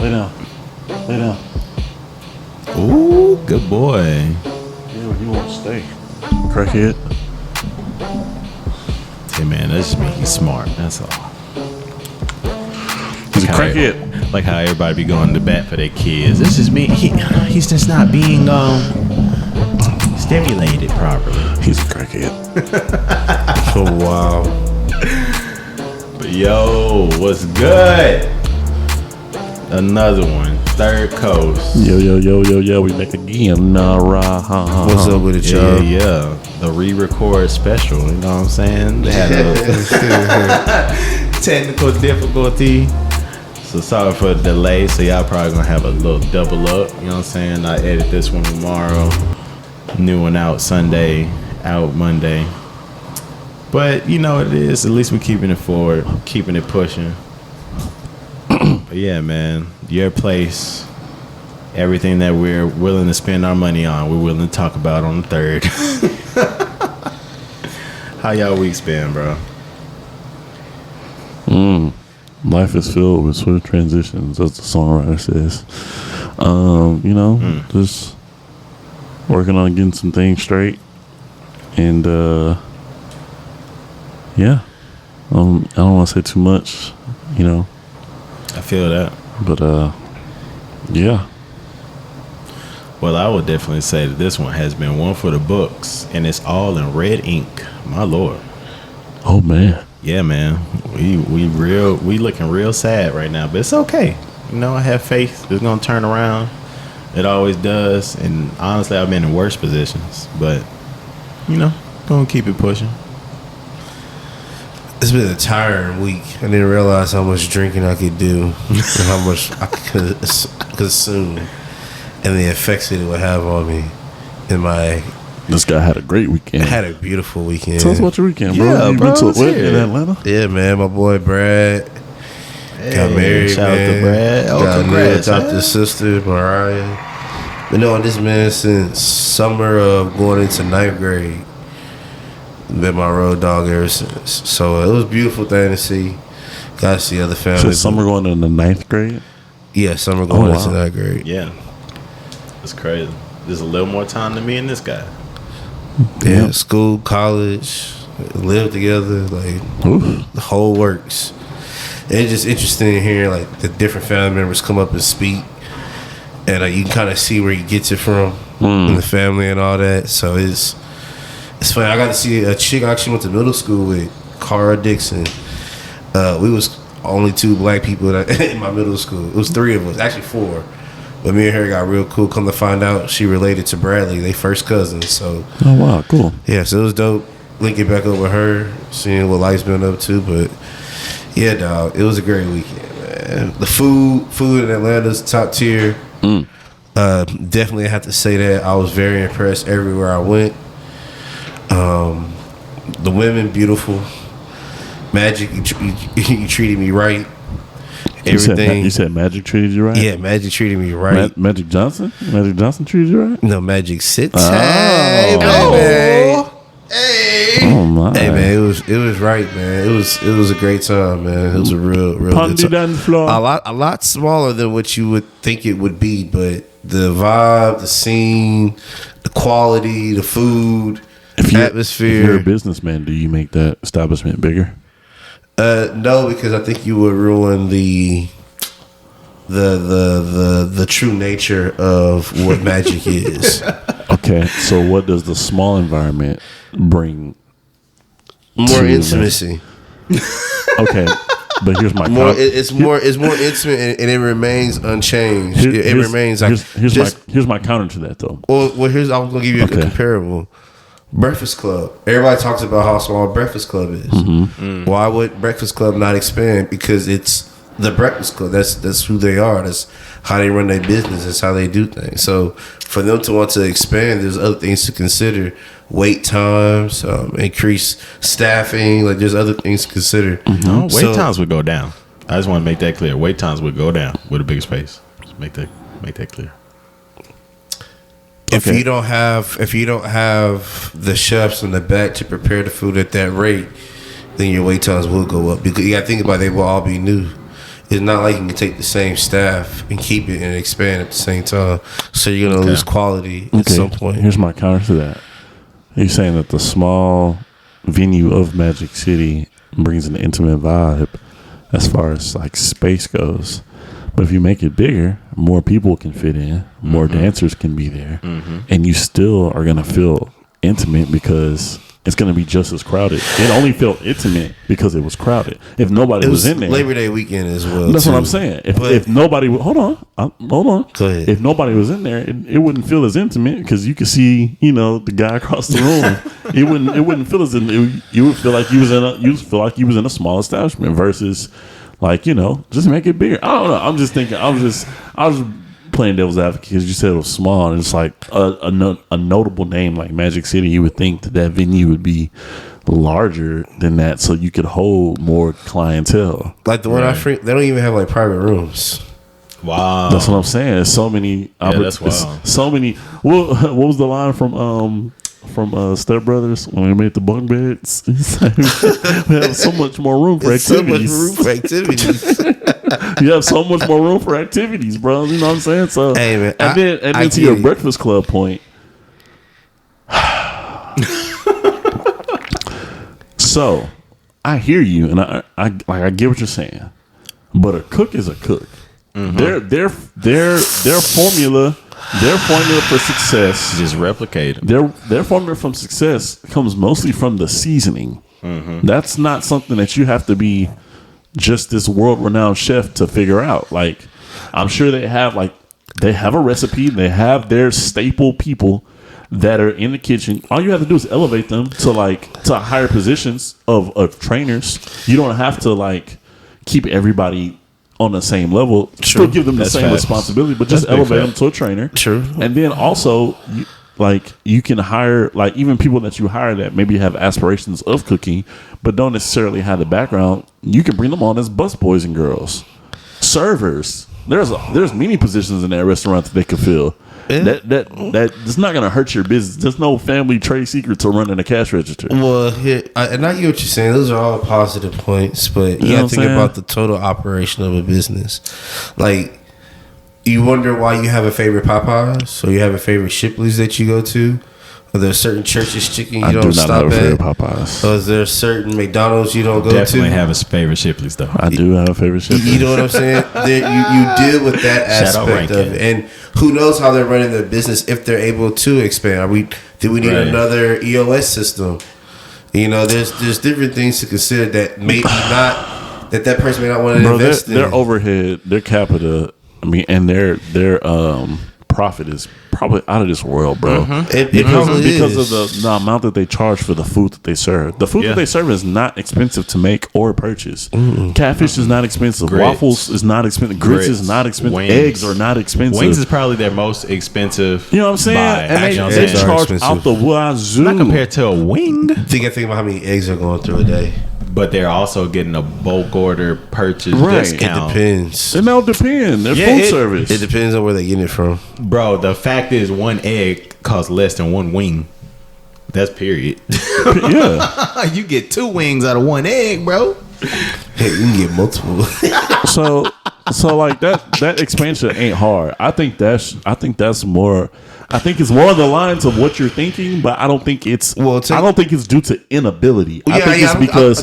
Lay down. Lay down. Ooh, good boy. Yeah, he won't stay. Crackhead. Hey man, that just means he's smart. That's all. He's a crackhead. Like how everybody be going to bat for their kids. This just mean he's just not being stimulated properly. He's a crackhead. Oh wow. But yo, what's good? Another one. Third Coast. Yo. We back again. What's up with it, y'all? Yeah. The re-record special. You know what I'm saying? They had a technical difficulty. So sorry for the delay. So y'all probably gonna have a little double up. You know what I'm saying? I edit this one tomorrow. New one out Sunday. Out Monday. But you know what it is. At least we're keeping it forward. Keeping it pushing. But yeah, man. Your place. Everything that we're willing to spend our money on, we're willing to talk about on the third. How y'all weeks been, bro? Life is filled with swift transitions, as the songwriter says. Just working on getting some things straight. And, yeah. I don't want to say too much, I feel that. But, yeah. Well, I would definitely say that this one has been one for the books, and it's all in red ink. My lord. Oh, man. Yeah, man. We looking real sad right now, but it's okay. I have faith it's gonna turn around. It always does, and honestly, I've been in worse positions, but gonna keep it pushing. It's been a tiring week. I didn't realize how much drinking I could do and how much I could consume and the effects it would have on me in my... This guy had a great weekend. I had a beautiful weekend. Tell us about your weekend, bro. Yeah, You bro, been to a let's wedding hear in it. Atlanta? Yeah, man. My boy Brad got married, Shout out to Brad. Oh, got congrats, adopted man. sister, Mariah. Been knowing this man since summer of going into 9th grade. Been my road dog ever since. So it was a beautiful thing to see. Got to see other So families. summer going in the 9th grade? Yeah, summer going wow. into 9th grade. Yeah, it's crazy. There's a little more time than me and this guy. Yeah, school, college, live together, like Oof. the whole works. And it's just interesting hearing like the different family members come up and speak, and you can kind of see where he gets it from in the family and all that. So it's funny. I got to see a chick I actually went to middle school with, Cara Dixon. We was only 2 black people in my middle school. It was 3 of us, actually 4. But me and her got real cool. Come to find out, she related to Bradley. They first cousins. So, Oh, wow. Cool. yeah, so it was dope linking back up with her, seeing what life's been up to. But, yeah, dog, it was a great weekend, man. The food in Atlanta's top tier. Definitely have to say that. I was very impressed everywhere I went. The women, beautiful. Magic, you treated me right. Everything. You said Magic treated you right? Yeah, Magic treated me right. Magic Johnson? Magic Johnson treated you right? No, Magic sits. Oh. Hey, baby. Hey. Oh, my. Hey, man, it was right, man. It was a great time, man. It was a real good Pondy time. down the floor. A lot smaller than what you would think it would be, but the vibe, the scene, the quality, the food, atmosphere. If you're a businessman, do you make that establishment bigger? No, because I think you would ruin the true nature of what magic is. Okay, so what does the small environment bring? More to intimacy. Okay, but here's my It's more intimate and it remains unchanged. It remains like here's my counter to that though. Well, I was gonna give you a comparable. Breakfast Club. Everybody talks about how small Breakfast Club is. Why would Breakfast Club not expand? Because it's the Breakfast Club. That's who they are. That's how they run their business. That's how they do things. So for them to want to expand, there's other things to consider. Wait times, increase staffing. Like there's other things to consider. No, wait times would go down. I just want to make that clear. Wait times would go down with a bigger space. Just make that clear. If you don't have the chefs in the back to prepare the food at that rate, then your wait times will go up. Because you got to think about it, they will all be new. it's not like you can take the same staff and keep it and expand at the same time. So you're gonna lose quality at some point. Here's my counter to that. You're saying that the small venue of Magic City brings an intimate vibe as far as like space goes. But if you make it bigger, more people can fit in, more dancers can be there, and you still are going to feel intimate because it's going to be just as crowded. It only felt intimate because it was crowded. If nobody was in there. Labor Day weekend as well. That's what I'm saying. If nobody, hold on. Go ahead. If nobody was in there, it wouldn't feel as intimate because you could see, the guy across the room. it wouldn't feel as you would feel like you was in a small establishment versus, like, just make it bigger. I don't know. I'm just thinking. I was playing devil's advocate because you said it was small, and it's like a notable name like Magic City. You would think that venue would be larger than that, so you could hold more clientele. Like the one they don't even have like private rooms. Wow, that's what I'm saying. There's so many. That's wild. So many. What was the line from Step Brothers when we made the bunk beds? We have so much more room for activities. You have so much more room for activities, bro. You know what I'm saying? So, hey, man, and then to your Breakfast Club point. So, I hear you, and I get what you're saying, but a cook is a cook. Their formula for success, just replicate it. Their formula from success comes mostly from the seasoning. That's not something that you have to be just this world-renowned chef to figure out. Like, I'm sure they have a recipe. They have their staple people that are in the kitchen. All you have to do is elevate them to higher positions of trainers. You don't have to keep everybody on the same level. Still give them the same responsibility, but just elevate them to a trainer. True. And then also, you can hire, even people that you hire that maybe have aspirations of cooking, but don't necessarily have the background. You can bring them on as busboys and girls, servers. There's many positions in that restaurant that they could fill. Yeah. That's not going to hurt your business. There's no family trade secret to running a cash register. Well, and I get what you're saying. Those are all positive points, but you got to think about the total operation of a business. Like, you wonder why you have a favorite Popeyes or you have a favorite Shipley's that you go to. Are there certain churches chicken you don't stop at? Popeyes. Or is there certain McDonald's you don't go Definitely to? have a favorite Shipley's though. I do have a favorite Shipley's. You know what I'm saying? You deal with that aspect of it, and who knows how they're running their business if they're able to expand? Do we need another EOS system? There's different things to consider that maybe not that person may not want to invest in. Their overhead, their capita, and their profit is probably out of this world, bro. Because of the amount that they charge for the food that they serve. The food that they serve is not expensive to make or purchase. Catfish is not expensive. Grits. Waffles is not expensive. Grits is not expensive. Wings. Eggs are not expensive. Wings is probably their most expensive. You know what I'm saying? And they charge out the wazoo. Not compared to a wing. Think about how many eggs are going through a day. But they're also getting a bulk order purchase discount. It depends. It all depends. They're food service. It depends on where they're getting it from. Bro, the fact is one egg costs less than one wing. That's period. Yeah. You get 2 wings out of 1 egg, bro. Hey, you can get multiple. So like that expansion ain't hard. I think that's more. I think it's more on the lines of what you're thinking, but I don't think it's. I don't think it's due to inability. I think it's because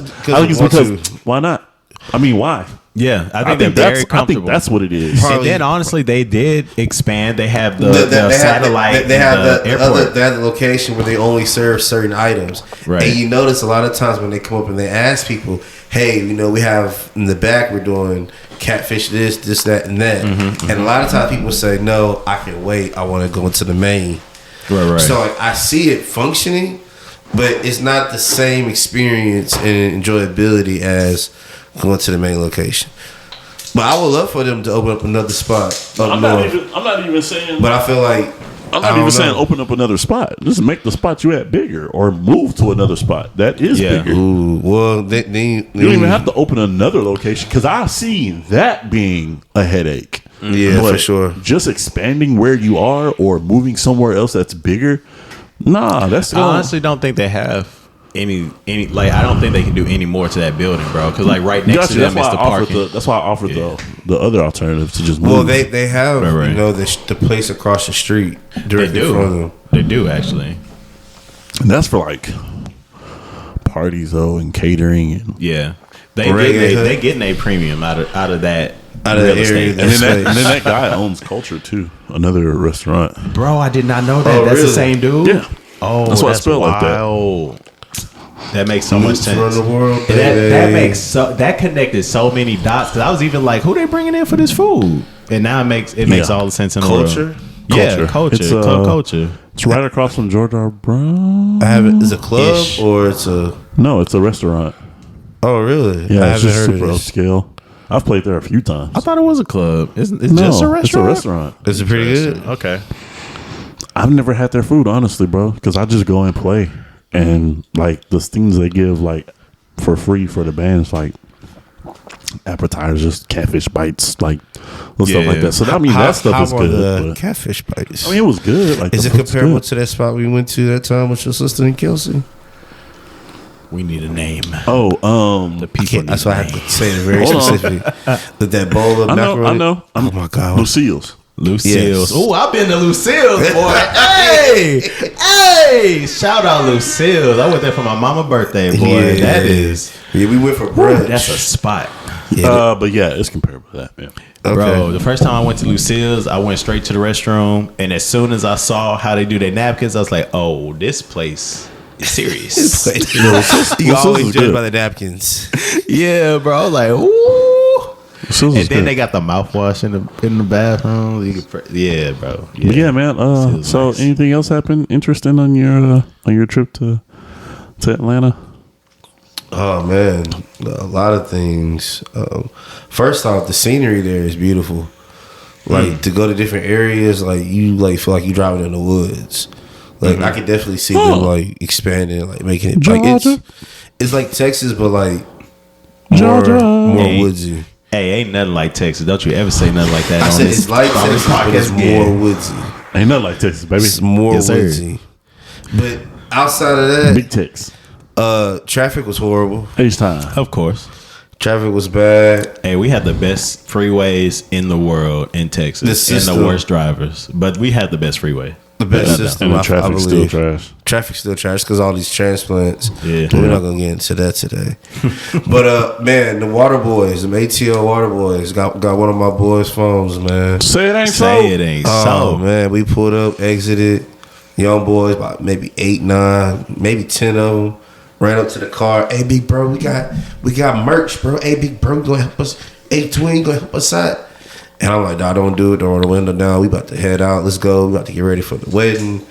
why not? I mean, why? Yeah, I think very comfortable. I think that's what it is. And then honestly, they did expand. They have the satellite. They have the location where they only serve certain items. Right. And you notice a lot of times when they come up and they ask people, "Hey, we have in the back we're doing catfish, this, that, and that." And a lot of times people say, "No, I can wait. I want to go into the main." Right. So I see it functioning, but it's not the same experience and enjoyability as going to the main location. But I would love for them to open up another spot. I'm not even saying. But I feel like I'm not even saying open up another spot. Just make the spot you at bigger, or move to another spot that is bigger. Ooh, well, you don't even have to open another location because I see that being a headache. Yeah, for sure. Just expanding where you are or moving somewhere else that's bigger. Nah, that's. I honestly don't think they have. any like I don't think they can do any more to that building, bro. Because like right next to them is the parking. That's why I offered the other alternative to just move. Well, they have Right. you know the place across the street directly They do. from them. They do actually. And that's for like parties though and catering and Yeah, Right, they getting a premium out of that Out of real the area estate. and then that guy owns Culture too, another restaurant. Bro, I did not know that. Oh, That's really? the same dude. Yeah. Oh, That's why I spell like that. wild. That makes so much sense. Run the world, That makes that connected so many dots. Because I was even like, who they bringing in for this food? And now it makes all the sense in the Culture? world. Yeah, Culture. It's, Club Culture. It's right across from George R. Brown. I haven't. Is it a club Ish. or it's a? No, it's a restaurant. Oh, really? Yeah, I it's haven't just heard super of this. upscale. I've played there a few times. I thought it was a club. It's no, just a restaurant. It's a restaurant. Is it pretty good? Okay. I've never had their food, honestly, bro, because I just go and play. And like the things they give like for free for the bands, like appetizers, catfish bites, like stuff like that. So I mean that stuff is are good. The but- catfish bites. I mean, it was good. Like, is the it food's comparable good. to that spot we went to that time with your sister and Kelsey? We need a name. Oh, The people. That's why I have to say it very Hold on. specific. With that bowl of I macaroni. know. Oh my god. Lucille's. Lucille's. Yes. Oh, I've been to Lucille's, boy. hey! Shout out Lucille's. I went there for my mama's birthday, boy. Yeah. That is. Yeah, we went for brunch. That's a spot. Yeah. But yeah, it's comparable to that. Yeah. Okay. Bro, the first time I went to Lucille's, I went straight to the restroom. And as soon as I saw how they do their napkins, I was like, oh, this place is serious. You always is judge good. by the napkins. Yeah, bro. I was like, ooh. Lucille's And is then good. they got the mouthwash in the bathroom. Yeah, bro. But yeah, man. Lucille's So nice. anything else happen interesting on your trip to Atlanta? Oh man, a lot of things. First off, the scenery there is beautiful. Like to go to different areas, like you like feel like you driving in the woods. Like I could definitely see them like expanding, like making it like Georgia. it's like Texas, but like Georgia. more Hey. woodsy. Hey, ain't nothing like Texas. Don't you ever say nothing like that I on said this, it's like on this Texas, but it's podcast. more Yeah. woodsy. Ain't nothing like Texas, baby. It's more Yes, sir. woodsy. But outside of that, Big Tex. traffic was horrible. Each time. Of course. Traffic was bad. Hey, we have the best freeways in the world in Texas, The and system. the worst drivers. But we have the best freeway. The best Without a doubt. system. And the I traffic's still believe. trash. Traffic's still trash because all these transplants. Yeah. We're not gonna get into that today. But man, the water boys, the ATL water boys, got one of my boys' phones, man. Say it ain't so. Say it ain't Oh so. man, we pulled up, exited, young boys, about maybe 8, 9, maybe 10 of them. Ran up to the car. Hey, big bro, we got merch, bro. Hey, big bro, you gonna help us? Hey, twin, you gonna help us out? And I'm like, nah, don't do it. Don't roll the window down. We about to head out. Let's go. We about to get ready for the wedding.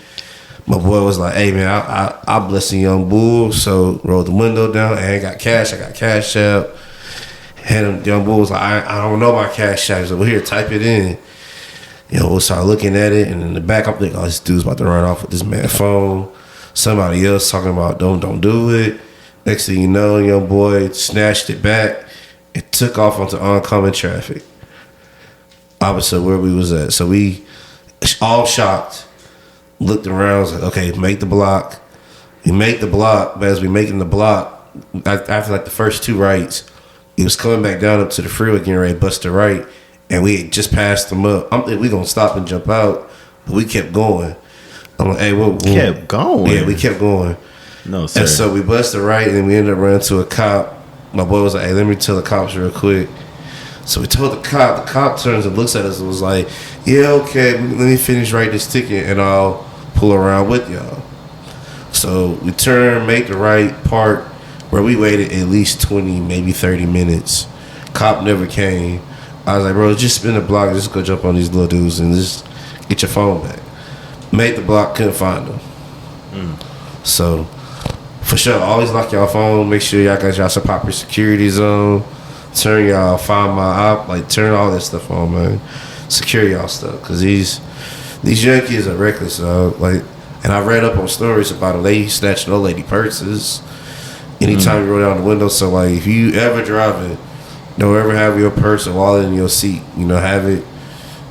My boy was like, hey, man, I bless the young bull. So rolled the window down. I ain't got cash. I got cash out. And the young bull was like, I don't know my cash out. So well, here, type it in. You know, we'll start looking at it. And in the back, I'm thinking, oh, this dude's about to run off with this man's phone. Somebody else talking about, don't do it. Next thing you know, young boy snatched it back and took off onto oncoming traffic. Opposite where we was at. So we all shocked, looked around, was like, okay, make the block. We make the block, but as we making the block, after like the first 2 rights, he was coming back down up to the freeway, getting ready to bust the right, and we had just passed him up. I'm thinking we gonna stop and jump out, but we kept going. I'm like, hey, what? Kept going. Yeah, we kept going. No, sir. And so we busted right, and we ended up running to a cop. My boy was like, hey, let me tell the cops real quick. So we told the cop. The cop turns and looks at us and was like, yeah, okay, let me finish writing this ticket, and I'll pull around with y'all. So we turn, make the right, park, where we waited at least 20, maybe 30 minutes. Cop never came. I was like, bro, just spin the block, just go jump on these little dudes and just get your phone back. Made the block, couldn't find them. So, for sure, always lock y'all phone. Make sure y'all got y'all some proper security zone. Turn y'all find my op, like turn all that stuff on, man. Secure y'all stuff, cause these young kids are reckless, like. And I read up on stories about a lady snatching old lady purses. Anytime you roll down the window, so like if you ever driving, don't ever have your purse or wallet in your seat. You know, have it,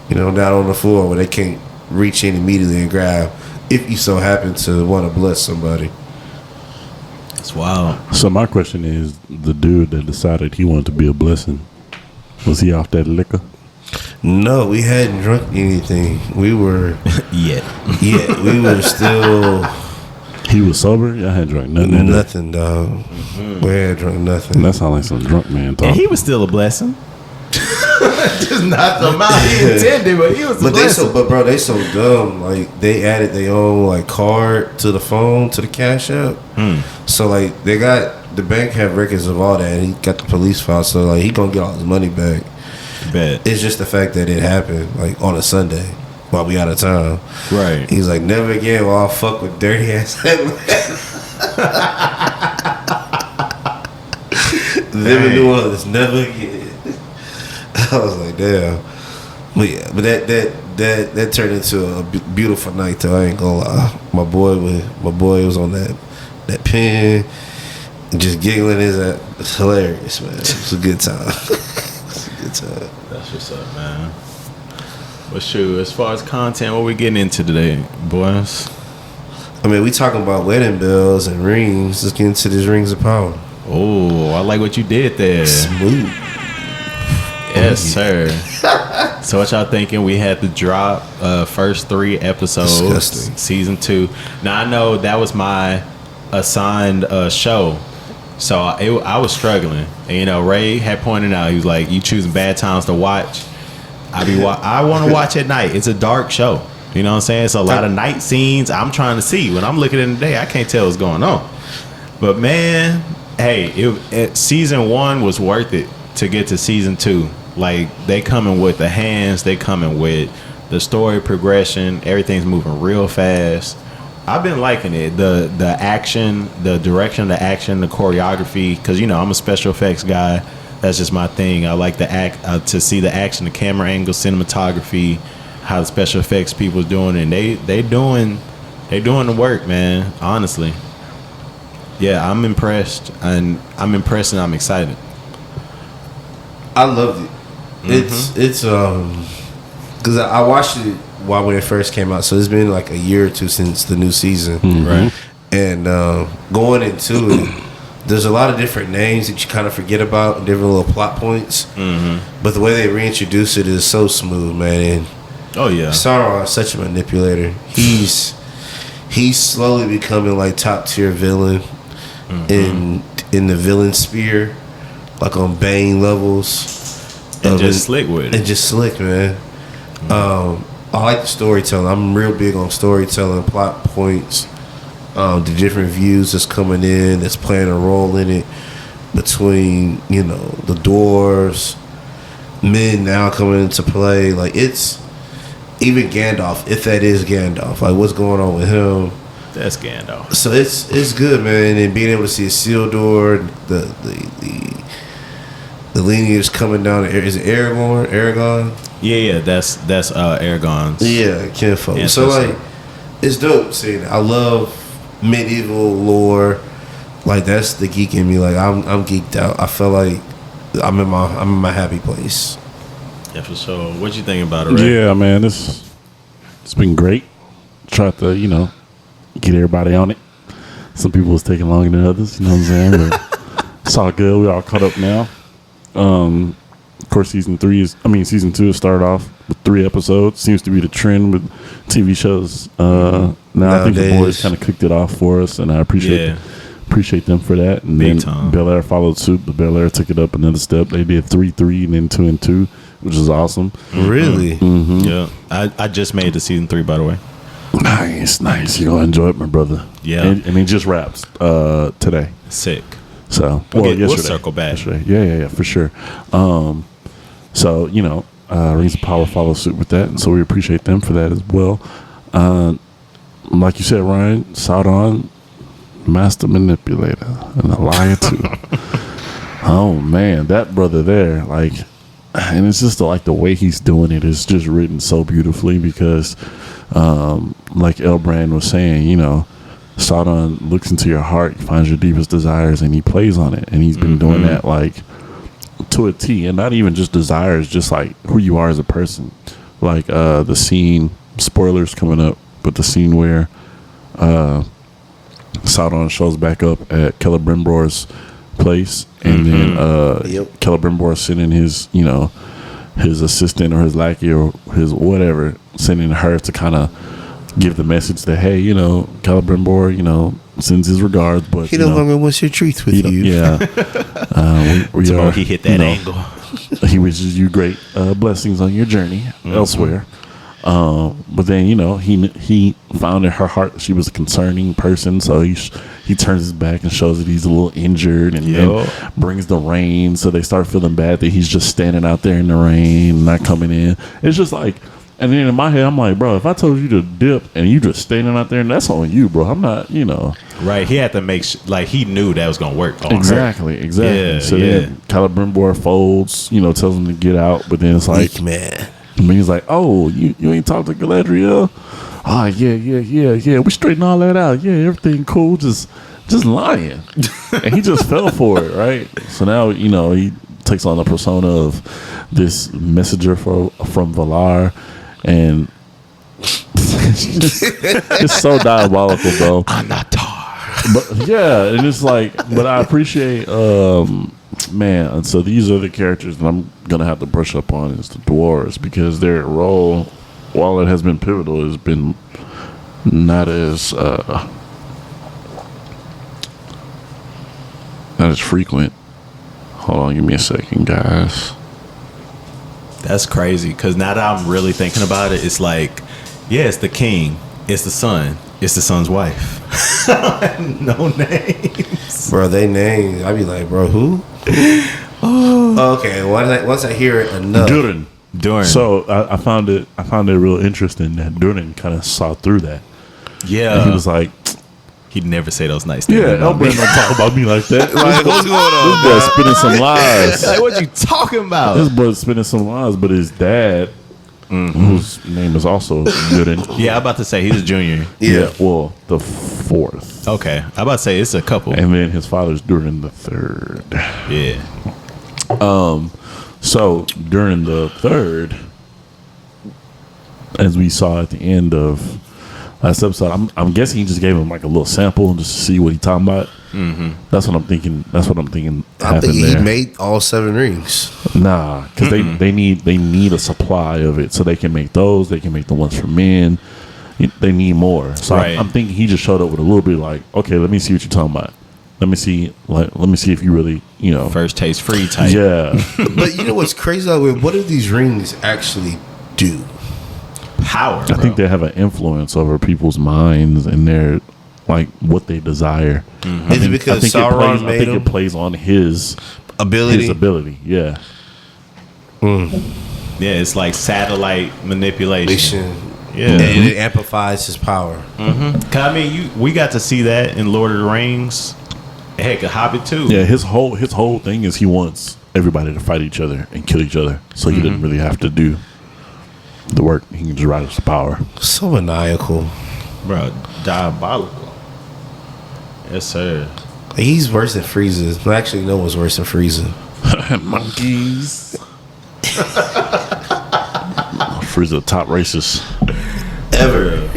you know, down on the floor where they can't reach in immediately and grab. If you so happen to want to bless somebody. It's wild. So my question is, the dude that decided he wanted to be a blessing, was he off that liquor? No, we hadn't drunk anything. We were Yeah. we were still He was sober? Y'all hadn't drunk nothing. nothing, dog. We hadn't drunk nothing. That sounds like some drunk man talk. And he was still a blessing. Just not the amount he intended, but he was a blessing. Bro, they so dumb. Like they added their own like card to the phone, to the cash app. So like they got the bank have records of all that, and he got the police file. So like he gonna get all his money back. Bet. It's just the fact that it happened like on a Sunday while we out of town. Right. He's like, never again will I fuck with dirty ass. Live in New Orleans, never again. I was like, damn. But yeah, but that turned into a beautiful night though. I ain't gonna lie. My boy was on that pen, just giggling. It's hilarious, man. It's a good time. It's a good time. That's what's up, man. But shoot, as far as content, what we getting into today, boys? I mean, we talking about wedding bells and rings. Let's get into these rings of power. Oh, I like what you did there. Smooth. Yes, sir. So what y'all thinking? We had to drop first 3 episodes, Disgusting. season 2. Now I know that was my assigned show, so I was struggling. And you know, Ray had pointed out, he was like, "You choosing bad times to watch." I want to watch at night. It's a dark show. You know what I'm saying? It's a lot of night scenes. I'm trying to see. When I'm looking in the day, I can't tell what's going on. But man, hey, season 1 was worth it to get to season 2. Like, they coming with the hands, they coming with the story progression, everything's moving real fast. I've been liking it. The action, the direction of the action, the choreography, because you know I'm a special effects guy. That's just my thing. I like to see the action, the camera angle, cinematography, how the special effects people's doing, and they doing the work, man. Honestly, yeah, I'm impressed, and I'm excited. I loved it. It's because I watched it when it first came out, so it's been like a year or two since the new season, Right? And going into it, there's a lot of different names that you kind of forget about, and different little plot points. But the way they reintroduce it is so smooth, man. And Oh yeah. Sauron is such a manipulator. He's slowly becoming like top tier villain in the villain sphere, like on Bane levels. And just slick with it. And just slick, man. I like the storytelling. I'm real big on storytelling, plot points, the different views that's coming in, that's playing a role in it, between, you know, the dwarves, men now coming into play. Like, it's even Gandalf, if that is Gandalf, like what's going on with him. That's Gandalf. So it's good, man. And being able to see Isildur, the lineage coming down. Is it Aragon? Yeah, that's Aragorn's. Yeah, kinfolk. Yeah, so like, it's dope seeing it. I love medieval lore. Like, that's the geek in me. Like, I'm geeked out. I feel like I'm in my happy place. Yeah, for sure. What you think about it, Ray? Yeah, man, it's been great. Tried to, you know, get everybody on it. Some people was taking longer than others, you know what I'm saying? But it's all good. We all caught up now. Of course, season 2 has started off with 3 episodes. Seems to be the trend with TV shows. Now I think the boys kind of cooked it off for us, and I appreciate them for that. And Big then time. Bel Air followed suit, but Bel Air took it up another step. They did 3-3 and then 2-2, which is awesome. Really? Yeah. I just made the season 3, by the way. Nice. You're gonna enjoy it, my brother. Yeah. And it just wraps today. Sick. So We'll circle back. Yesterday. Yeah, for sure. So, you know, Rings of Power follow suit with that, and so we appreciate them for that as well. Like you said, Ryan, Sauron, master manipulator and a liar too. Oh man, that brother there, like, and it's just like the way he's doing it is just written so beautifully because, like Elbrand was saying, you know, Sauron looks into your heart, finds your deepest desires, and he plays on it. And he's been doing that like to a T, and not even just desires, just like who you are as a person. Like the scene, spoilers coming up, but the scene where Saudon shows back up at Celebrimbor's place, and then Celebrimbor sending his, his assistant or his lackey or his whatever, sending her to kind of give the message that, hey, Celebrimbor, sends his regards, but he no longer wants your treats with you. Yeah, he hit that angle. He wishes you great blessings on your journey elsewhere. But then he found in her heart that she was a concerning person, so he turns his back and shows that he's a little injured, and then brings the rain, so they start feeling bad that he's just standing out there in the rain, not coming in. It's just like, and then in my head I'm like, bro, if I told you to dip and you just standing out there, and that's on you, bro. I'm not, Right, he had to make he knew that was gonna work on exactly. her. Yeah, so then Celebrimbor folds, tells him to get out, but then it's like, man. And he's like, oh, you ain't talked to Galadriel? Oh, yeah. We straightened all that out. Yeah, everything cool. Just lying. And he just fell for it, right? So now, he takes on the persona of this messenger from Valar. And it's so diabolical, bro. Anatar. But yeah, and it's like, but I appreciate, man, so these are the characters that I'm gonna have to brush up on is the dwarves, because their role, while it has been pivotal, has been not as frequent. Hold on, give me a second, guys. That's crazy, because now that I'm really thinking about it, it's like, yeah, it's the king, it's the son, it's the son's wife. No names, bro. They names. I be like, bro, who? Okay, once I hear it enough. Durin. So I found it real interesting that Durin kind of saw through that. Yeah, and he was like, he'd never say those nice things. Yeah, Elbrand don't talk about me like that. Like, what's going on? This boy's spinning some lies. Like, what you talking about? This boy's spinning some lies, but his dad, whose name is also Durin. Yeah, I'm about to say he's a junior. Yeah, well, the fourth. Okay, I'm about to say it's a couple. And then his father's Durin the third. Yeah. So during the third, as we saw at the end of last episode, I'm guessing he just gave him like a little sample just to see what he's talking about. Mm-hmm. That's what I'm thinking. I think he made all 7 rings. Nah, because they need a supply of it so they can make those. They can make the ones for men. They need more. So I'm thinking he just showed up with a little bit like, okay, let me see what you're talking about. Let me see if you really, first taste free type. Yeah. But you know what's crazy though? What do these rings actually do? Power. I think they have an influence over people's minds and their what they desire. Mm-hmm. Is it because Sauron made them? I think it plays on his ability. Yeah. Yeah, it's like satellite manipulation. Yeah, and it amplifies his power. Mm-hmm. I mean, we got to see that in Lord of the Rings. Heck, a Hobbit too. Yeah, his whole thing is he wants everybody to fight each other and kill each other, so he didn't really have to do the work. He can just ride his power. So maniacal, bro. Diabolical. Yes, sir. He's worse than Frieza. Actually, no one's worse than Frieza. Monkeys. Frieza, the top racist ever.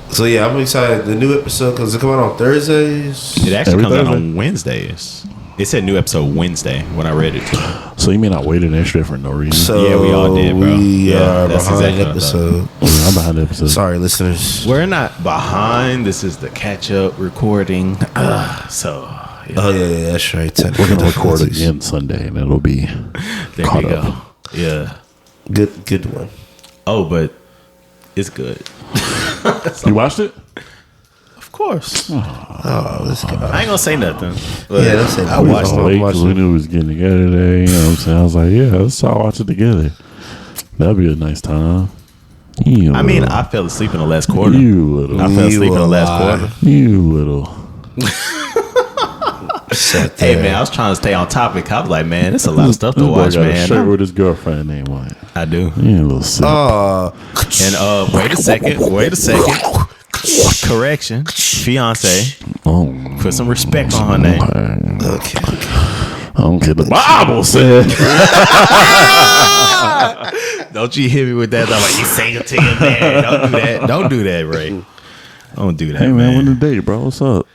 So yeah, I'm excited. The new episode because it's coming on Thursdays. It actually comes out on Wednesdays. It said new episode Wednesday when I read it too. So you mean I waited extra for no reason? So yeah, we all did, bro. We are behind the episode. I'm behind the episode. Sorry, listeners. We're not behind. This is the catch-up recording. Oh yeah, that's right. We're gonna record again Sunday, and it'll be there caught we go. up. Yeah, good one. Oh, but it's good. You watched it? Of course. Oh, this guy. I ain't gonna say nothing. Yeah, that's it. I watched it because we knew we was getting together today. You know what I'm saying? I was like, yeah, let's all watch it together. That'd be a nice time. I fell asleep in the last quarter. You little. I fell asleep in the last quarter. You little. Hey man, I was trying to stay on topic. I was like, man, it's a lot of stuff to watch, got man. A shirt with his girlfriend name on it. I do. Yeah, a little sick. And wait a second. Correction, fiance. Oh, put some respect on her name. Okay. I don't care. The Bible said. Don't you hit me with that? I'm like, you single to your man. Don't do that. Don't do that, Ray. Don't do that, Hey man, man. when the date, bro? What's up?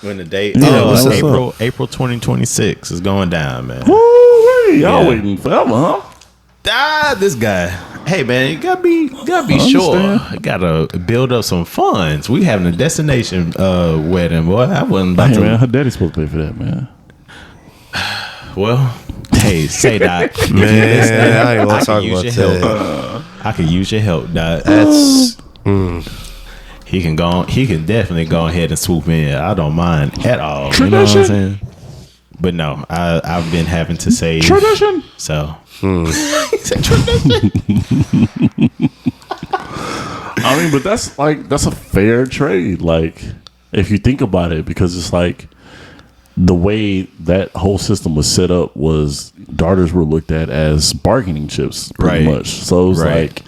When the date? Yeah, Oh, what's it's April 2026 is going down, man. Woo, y'all Yeah. waiting forever, huh? This guy. Hey man, you gotta be sure. understand. Gotta build up some funds. We having a destination wedding, boy. I wasn't about Hey to. man, her daddy's supposed to pay for that, man. Well, hey, say that, Man, I ain't gonna I talk can use about your that. help. I can use your help, Doc. That's He can go. He can definitely go ahead and swoop in. I don't mind at all. You know what I'm Tradition. saying? But no, I've been having to save. Tradition. So I mean, but that's a fair trade. Like, if you think about it, because it's like the way that whole system was set up was daughters were looked at as bargaining chips, pretty Right. much. So it's Right. like,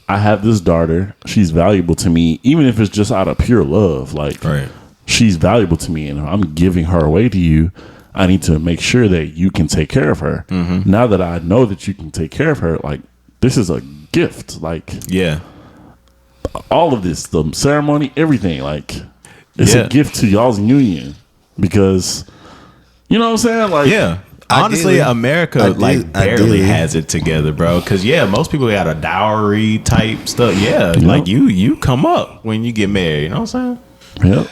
I have this daughter. She's valuable to me, even if it's just out of pure love. Like, Right. she's valuable to me, and I'm giving her away to you. I need to make sure that you can take care of her. Now that I know that you can take care of her, like, this is a gift. Like, yeah, all of this, the ceremony, everything, like, it's Yeah. a gift to y'all's union, because, you know what I'm saying? Like, yeah. Honestly, Ideally. America like barely Ideally. has it together, bro. Because most people got a dowry type stuff. Yeah, like you come up when you get married. You know what I'm saying? yep.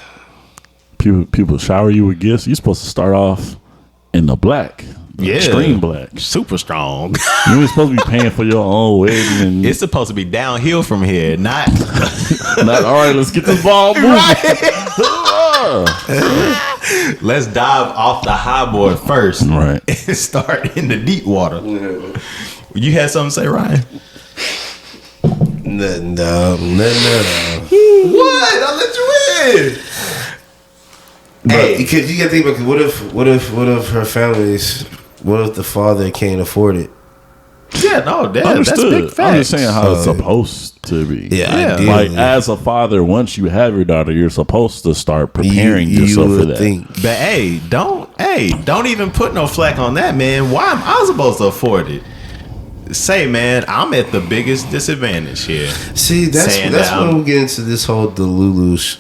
People shower you with gifts. You're supposed to start off in the black, the extreme black. super strong. You ain't supposed to be paying for your own wedding, and It's supposed to be downhill from here, not. not all right. Let's get this ball moving. Let's dive off the high board first, Right. and start in the deep water. You had something to say, Ryan? no. What? I'll let you in. Hey, because you gotta think about, what if her family's, what if the father can't afford it? Yeah, no, that's Understood. big facts. I'm just saying how it's supposed to be. Yeah. ideally. Like, as a father, once you have your daughter, you're supposed to start preparing yourself for would that. think. But don't even put no flack on that, man. Why am I supposed to afford it? Say, man, I'm at the biggest disadvantage here. See, that's Saying that's that when I'm- we get into this whole Delulu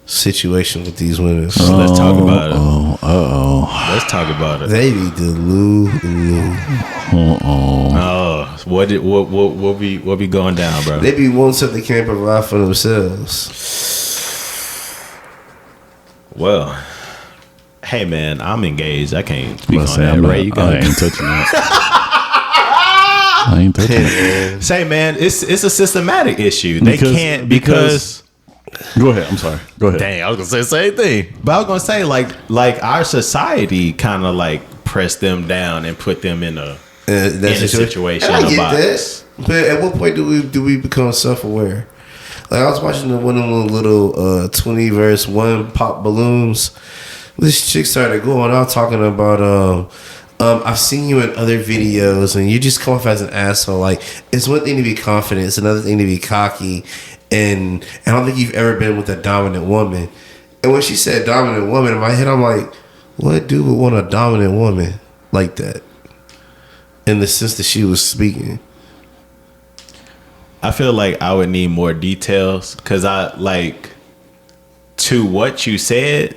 situation with these women. So let's talk about it. Oh, Let's talk about it. They be Delulu. Oh, what be going down, bro? They be wanting something they can't provide for themselves. Well, hey, man, I'm engaged. I can't speak on say, that. Ray, you I got ain't touching that. I ain't touching it. Say, man, it's a systematic issue. They can't because. Go ahead. I'm sorry. Go ahead. Dang, I was gonna say the same thing. But I was gonna say like our society kind of like pressed them down and put them in a situation, And I a get box. that. But at what point do we become self-aware? Like, I was watching one of them little 20 verse 1 pop balloons. This chick started going out talking about I've seen you in other videos and you just come off as an asshole. Like, it's one thing to be confident, it's another thing to be cocky. And I don't think you've ever been with a dominant woman. And when she said dominant woman, in my head, I'm like, what dude would want a dominant woman like that? In the sense that she was speaking. I feel like I would need more details because I like to what you said.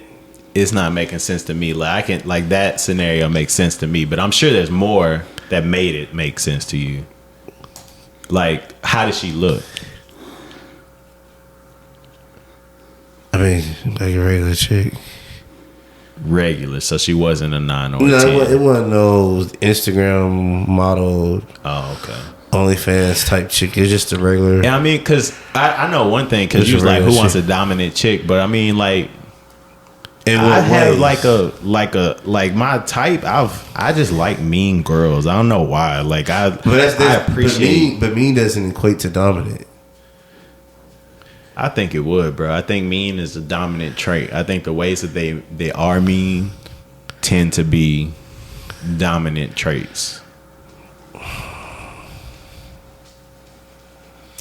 It's not making sense to me. Like I can like that scenario makes sense to me, but I'm sure there's more that made it make sense to you. Like, how does she look? I mean, like a regular chick. Regular, so she wasn't a 9 or a No, 10. it wasn't no Instagram model, Oh, okay. OnlyFans type chick. It's just a regular. Yeah, I mean, because I know one thing, because It's you was a like, regular who wants a chick. dominant chick? But I mean, like, In I what have ways? like my type. I just like mean girls. I don't know why. Like I appreciate. But mean doesn't equate to dominant. I think it would, bro. I think mean is a dominant trait. I think the ways that they are mean tend to be dominant traits.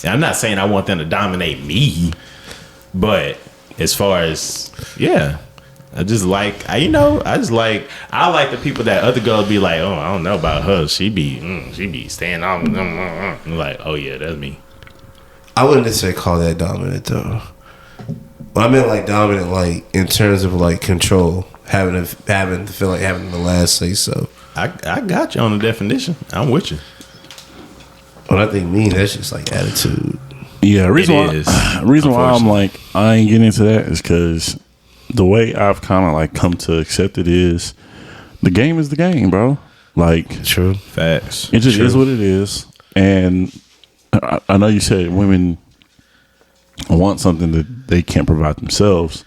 And I'm not saying I want them to dominate me, but as far as I just like I like the people that other girls be like, oh, I don't know about her. She be staying on. I'm like, oh yeah, that's me. I wouldn't necessarily call that dominant though. Well, I meant like dominant, like in terms of like control, having to feel like having the last say so. I got you on the definition. I'm with you. When I think mean, that's just like attitude. Yeah, reason why I'm like I ain't getting into that is because the way I've kind of like come to accept it is the game is the game, bro. Like, true facts. It just is what it is, and I know you said women want something that they can't provide themselves,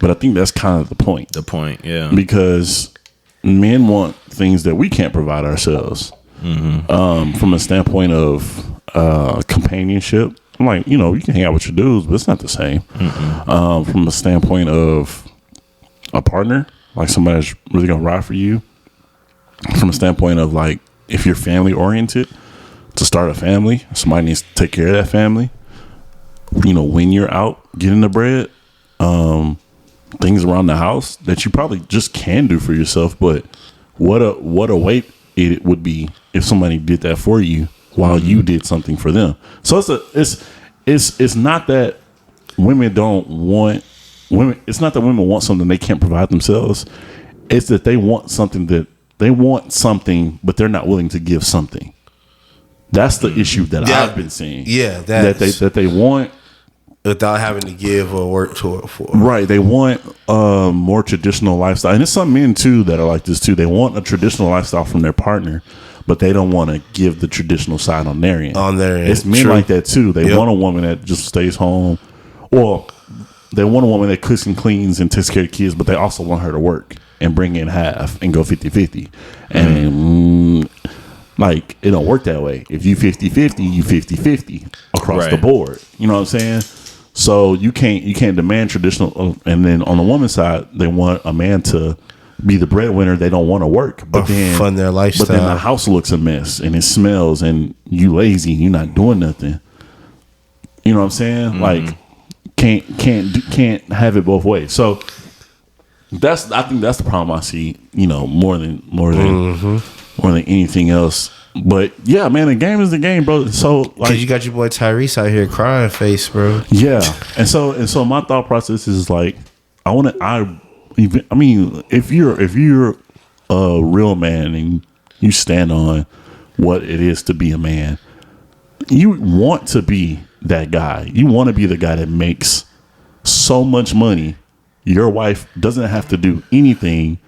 but I think that's kind of the point. The point, yeah, because men want things that we can't provide ourselves. From a standpoint of companionship. I'm like, you know, you can hang out with your dudes, but it's not the same. From a standpoint of a partner, like somebody that's really gonna ride for you. From a standpoint of like, if you're family oriented, to start a family, somebody needs to take care of that family. You know, when you're out getting the bread, things around the house that you probably just can do for yourself, but what a weight it would be if somebody did that for you while you did something for them. So it's not that women don't want women. It's not that women want something they can't provide themselves. It's that they want something, but they're not willing to give something. That's the issue that I've been seeing. Yeah, that they want without having to give or work toward for. Right, they want more traditional lifestyle, and there's some men too that are like this too. They want a traditional lifestyle from their partner, but they don't want to give the traditional side on their end. It's men like that too. They want a woman that just stays home, or they want a woman that cooks and cleans and takes care of kids, but they also want her to work and bring in half and go 50-50. And like, it don't work that way. If you 50-50, you 50-50 across the board. You know what I'm saying? So you can't demand traditional. And then on the woman's side, they want a man to be the breadwinner. They don't want to work, but then fund their lifestyle. But then the house looks a mess and it smells, and you lazy. You're not doing nothing. You know what I'm saying? Like, can't have it both ways. So I think that's the problem I see. You know, more than anything else. But yeah, man, the game is the game, bro. So like, you got your boy Tyrese out here crying face, bro. Yeah, and so my thought process is like, I mean, if you're a real man and you stand on what it is to be a man, you want to be that guy. You want to be the guy that makes so much money. Your wife doesn't have to do anything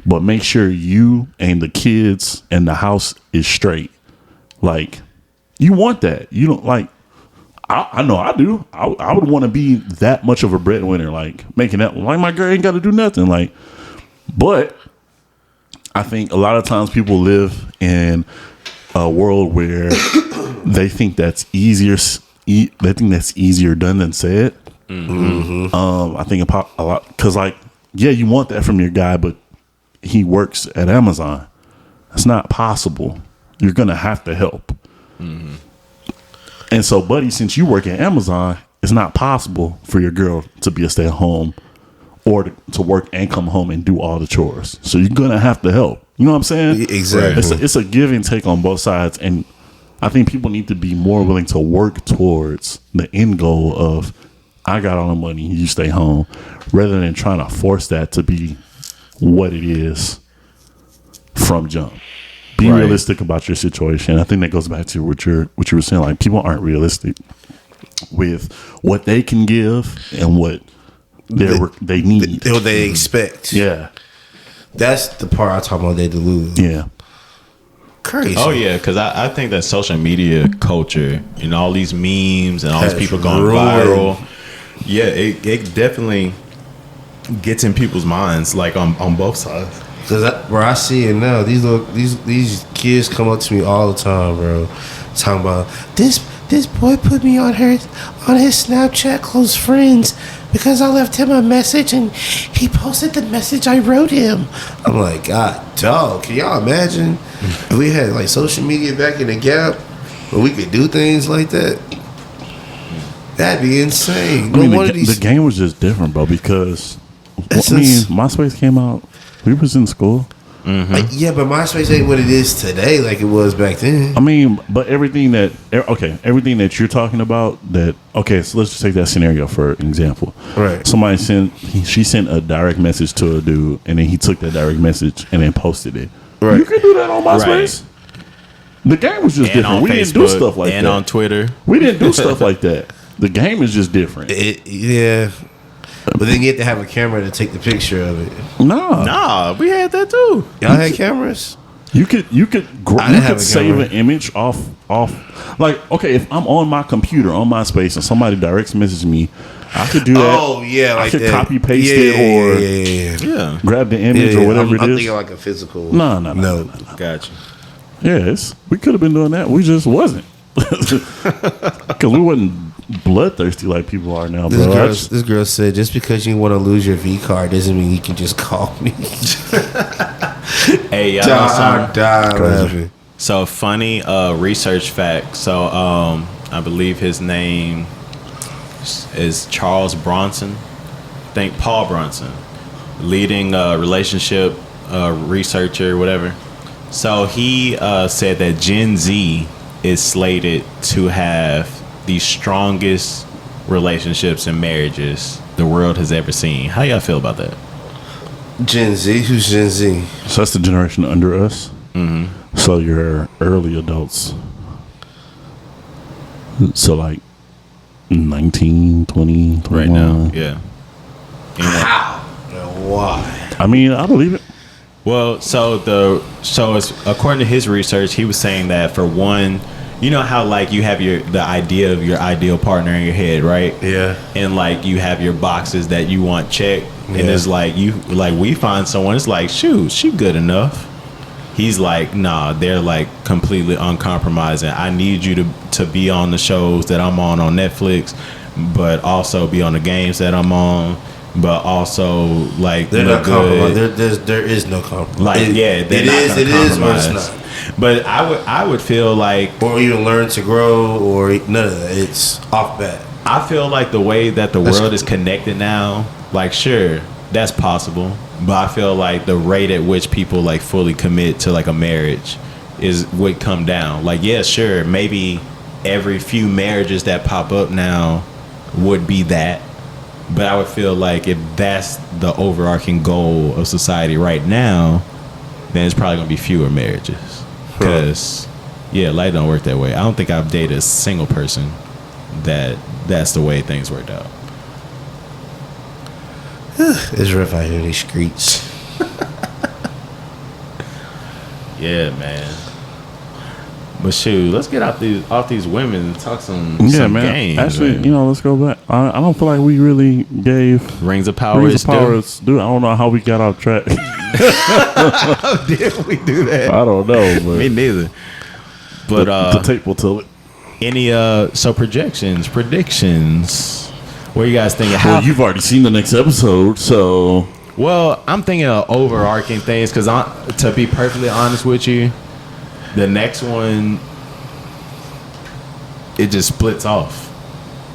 but make sure you and the kids and the house is straight. Like, you want that. You don't like, I know I do. I would want to be that much of a breadwinner, like making that, like my girl ain't got to do nothing. Like, but I think a lot of times people live in a world where they think that's easier. They think that's easier done than said. I think a lot, because like, yeah, you want that from your guy, but he works at Amazon. That's not possible. You're gonna have to help. And so, buddy, since you work at Amazon, it's not possible for your girl to be a stay-at-home or to work and come home and do all the chores. So you're gonna have to help. You know what I'm saying? Exactly. It's a give and take on both sides, and I think people need to be more willing to work towards the end goal of, I got all the money, you stay home, rather than trying to force that to be what it is from jump. Be realistic about your situation. I think that goes back to what you were saying. Like, people aren't realistic with what they can give and what they need, what they expect. Yeah, that's the part I talk about. They delude. Yeah, crazy. Oh yeah, because I think that social media culture and all these memes and all these people going viral. Yeah, it definitely gets in people's minds, like on both sides. Cause where I see it now, these kids come up to me all the time, bro, talking about this boy put me on his Snapchat close friends because I left him a message and he posted the message I wrote him. I'm like, God, dog, can y'all imagine if we had like social media back in the gap where we could do things like that? That'd be insane. I mean, the game was just different, bro, because MySpace came out. We was in school. Like, yeah, but MySpace ain't what it is today, like it was back then. I mean, but everything that you're talking about. So let's just take that scenario for an example. Right. Somebody she sent a direct message to a dude, and then he took that direct message and then posted it. Right. You can do that on MySpace. Right. The game was just different. We didn't do stuff like that. And on Twitter. We didn't do stuff like that. The game is just different. Yeah. But then you have to have a camera to take the picture of it. Nah, we had that too. Y'all had cameras? You could save an image off. Like, okay, if I'm on my computer on MySpace and somebody directs message me, I could do that. Oh yeah, I could copy paste it or grab the image or whatever it is. I'm thinking like a physical. No. Gotcha. Yes, we could have been doing that. We just wasn't because we wasn't bloodthirsty like people are now, bro. This girl said, just because you want to lose your V card doesn't mean you can just call me. Hey, y'all laughing. So funny research fact. So I believe his name is Charles Bronson. Think Paul Bronson, leading relationship researcher, whatever. So he said that Gen Z is slated to have the strongest relationships and marriages the world has ever seen. How y'all feel about that? Gen Z? Who's Gen Z? So that's the generation under us. Mm-hmm. So your early adults. So like 19, 20, 21. Right now, yeah. How? And why? I mean, I believe it. Well, so it's, according to his research, he was saying that for one, you know how like you have the idea of your ideal partner in your head, right? Yeah. And like you have your boxes that you want checked, and it's like we find someone, it's like, shoot, she good enough. He's like, nah, they're like completely uncompromising. I need you to be on the shows that I'm on Netflix, but also be on the games that I'm on. But also, like, they're not compromised. There is no compromise. Like, it is, or it's not. But I would feel like, or even learn to grow, or none of that. It's off bat. I feel like the way that the world is connected now, like, sure, that's possible. But I feel like the rate at which people like fully commit to like a marriage would come down. Like, yeah, sure, maybe every few marriages that pop up now would be that. But I would feel like if that's the overarching goal of society right now, then it's probably going to be fewer marriages. Because, life don't work that way. I don't think I've dated a single person that's the way things worked out. It's rough out here in these streets. Yeah, man. But shoot, let's get off these women and talk some games. Actually, man. Let's go back. I don't feel like we really gave Rings of Power. Dude, I don't know how we got off track. How did we do that? I don't know. But me neither. But the tape will tell it. Any predictions? What are you guys thinking? Well, you've already seen the next episode, so. Well, I'm thinking of overarching things because, to be perfectly honest with you, the next one, it just splits off.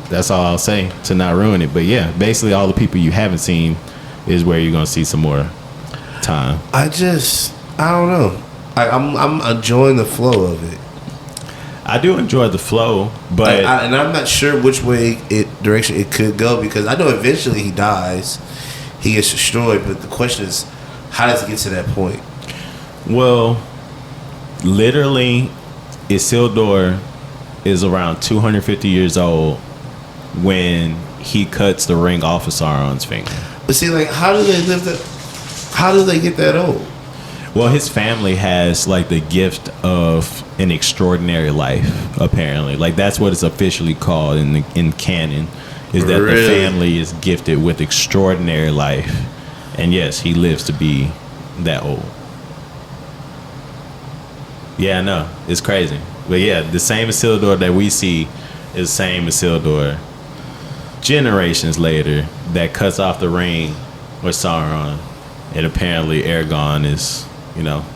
That's all I'll say to not ruin it. But yeah, basically all the people you haven't seen is where you're gonna see some more time. I don't know. I'm enjoying the flow of it. I do enjoy the flow, but and I'm not sure which direction it could go, because I know eventually he dies, he gets destroyed. But the question is, how does it get to that point? Well, literally, Isildur is around 250 years old when he cuts the ring off of Sauron's finger. But see, like, how do they live that? How do they get that old? Well, his family has like the gift of an extraordinary life. Apparently, like that's what it's officially called in canon. Is that the family is gifted with extraordinary life, and yes, he lives to be that old. Yeah, I know. It's crazy. But yeah, the same Isildur that we see is the same Isildur generations later that cuts off the ring with Sauron. And apparently Aragorn is,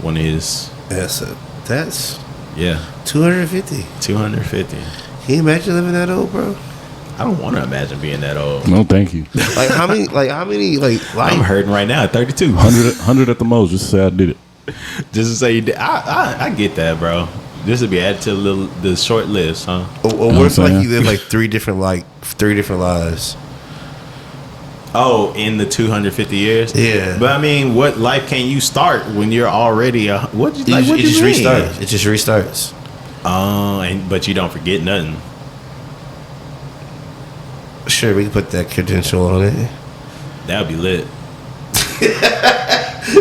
one of his... That's... Yeah. 250. 250. Can you imagine living that old, bro? I don't want to imagine being that old. No, thank you. How many, life? I'm hurting right now at 32. 100 at the most, just to say I did it. Just to say you did. I get that, bro. This would be added to the short list, huh? Or what if like you live like three different lives? Oh, in the 250 years? Yeah. But I mean, what life can you start when you're already It just restarts. But you don't forget nothing. Sure, we can put that credential on it. That would be lit.